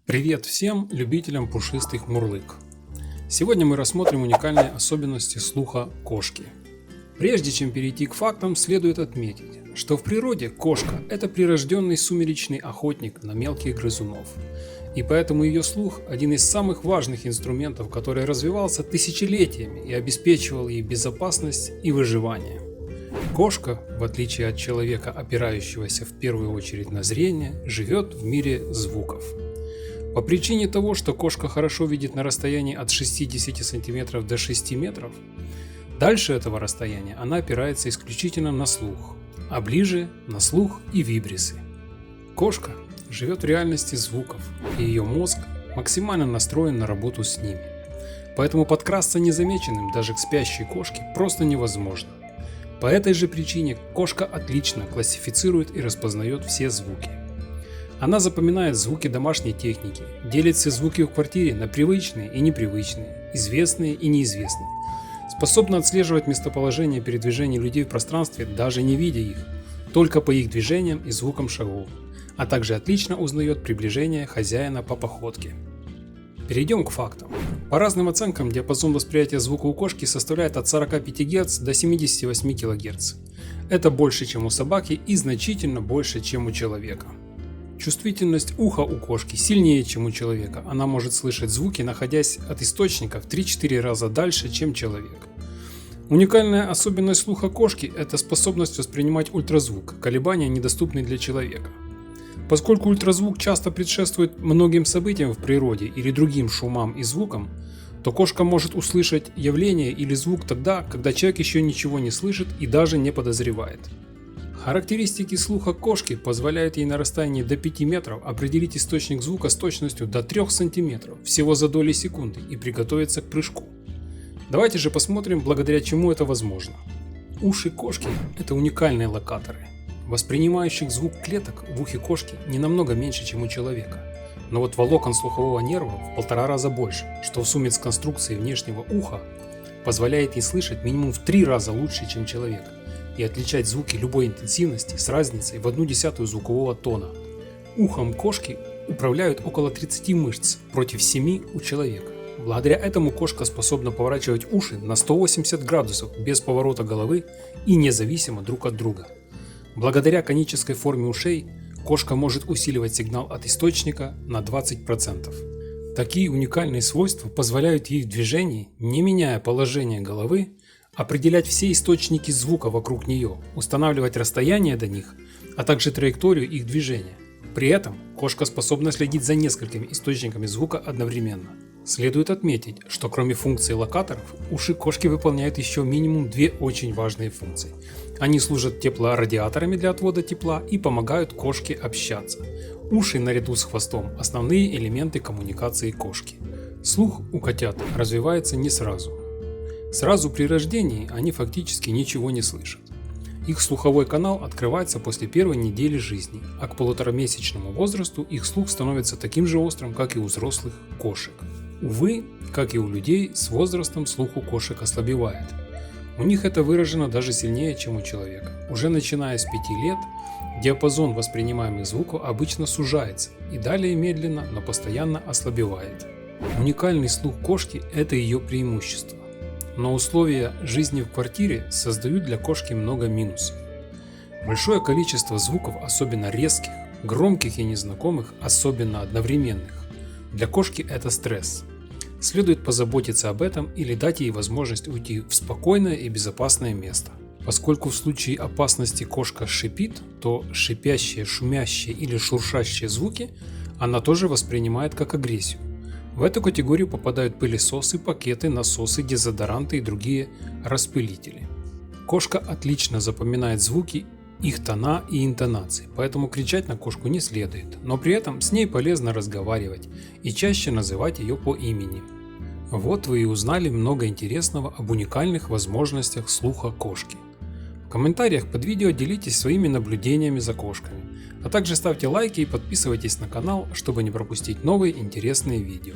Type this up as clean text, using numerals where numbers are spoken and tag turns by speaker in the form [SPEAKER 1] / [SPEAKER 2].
[SPEAKER 1] Привет всем любителям пушистых мурлык! Сегодня мы рассмотрим уникальные особенности слуха кошки. Прежде чем перейти к фактам, следует отметить, что в природе кошка – это прирожденный сумеречный охотник на мелких грызунов. И поэтому ее слух – один из самых важных инструментов, который развивался тысячелетиями и обеспечивал ей безопасность и выживание. Кошка, в отличие от человека, опирающегося в первую очередь на зрение, живет в мире звуков. По причине того, что кошка хорошо видит на расстоянии от 60 см до 6 метров, дальше этого расстояния она опирается исключительно на слух, а ближе на слух и вибрисы. Кошка живет в реальности звуков, и ее мозг максимально настроен на работу с ними. Поэтому подкрасться незамеченным даже к спящей кошке просто невозможно. По этой же причине кошка отлично классифицирует и распознает все звуки. Она запоминает звуки домашней техники, делит все звуки в квартире на привычные и непривычные, известные и неизвестные. Способна отслеживать местоположение передвижений людей в пространстве, даже не видя их, только по их движениям и звукам шагов, а также отлично узнает приближение хозяина по походке. Перейдем к фактам. По разным оценкам, диапазон восприятия звука у кошки составляет от 45 Гц до 78 кГц. Это больше, чем у собаки, и значительно больше, чем у человека. Чувствительность уха у кошки сильнее, чем у человека. Она может слышать звуки, находясь от источника в 3-4 раза дальше, чем человек. Уникальная особенность слуха кошки – это способность воспринимать ультразвук, колебания, недоступные для человека. Поскольку ультразвук часто предшествует многим событиям в природе или другим шумам и звукам, то кошка может услышать явление или звук тогда, когда человек еще ничего не слышит и даже не подозревает. Характеристики слуха кошки позволяют ей на расстоянии до 5 метров определить источник звука с точностью до 3 см всего за доли секунды и приготовиться к прыжку. Давайте же посмотрим, благодаря чему это возможно. Уши кошки – это уникальные локаторы. Воспринимающих звук клеток в ухе кошки не намного меньше, чем у человека. Но вот волокон слухового нерва в 1,5 раза больше, что в сумме с конструкцией внешнего уха позволяет ей слышать минимум в 3 раза лучше, чем человек, и отличать звуки любой интенсивности с разницей в 1/10 звукового тона. Ухом кошки управляют около 30 мышц против 7 у человека. Благодаря этому кошка способна поворачивать уши на 180 градусов без поворота головы и независимо друг от друга. Благодаря конической форме ушей кошка может усиливать сигнал от источника на 20%. Такие уникальные свойства позволяют ей в движении, не меняя положение головы, определять все источники звука вокруг нее, устанавливать расстояние до них, а также траекторию их движения. При этом кошка способна следить за несколькими источниками звука одновременно. Следует отметить, что кроме функций локаторов, уши кошки выполняют еще минимум 2 очень важные функции. Они служат теплорадиаторами для отвода тепла и помогают кошке общаться. Уши наряду с хвостом – основные элементы коммуникации кошки. Слух у котят развивается не сразу. Сразу при рождении они фактически ничего не слышат. Их слуховой канал открывается после первой недели жизни, а к 1,5-месячному возрасту их слух становится таким же острым, как и у взрослых кошек. Увы, как и у людей, с возрастом слух у кошек ослабевает. У них это выражено даже сильнее, чем у человека. Уже начиная с 5 лет диапазон воспринимаемых звуков обычно сужается и далее медленно, но постоянно ослабевает. Уникальный слух кошки – это ее преимущество. Но условия жизни в квартире создают для кошки много минусов. Большое количество звуков, особенно резких, громких и незнакомых, особенно одновременных. Для кошки это стресс. Следует позаботиться об этом или дать ей возможность уйти в спокойное и безопасное место. Поскольку в случае опасности кошка шипит, то шипящие, шумящие или шуршащие звуки она тоже воспринимает как агрессию. В эту категорию попадают пылесосы, пакеты, насосы, дезодоранты и другие распылители. Кошка отлично запоминает звуки, их тона и интонации, поэтому кричать на кошку не следует, но при этом с ней полезно разговаривать и чаще называть ее по имени. Вот вы и узнали много интересного об уникальных возможностях слуха кошки. В комментариях под видео делитесь своими наблюдениями за кошками, а также ставьте лайки и подписывайтесь на канал, чтобы не пропустить новые интересные видео.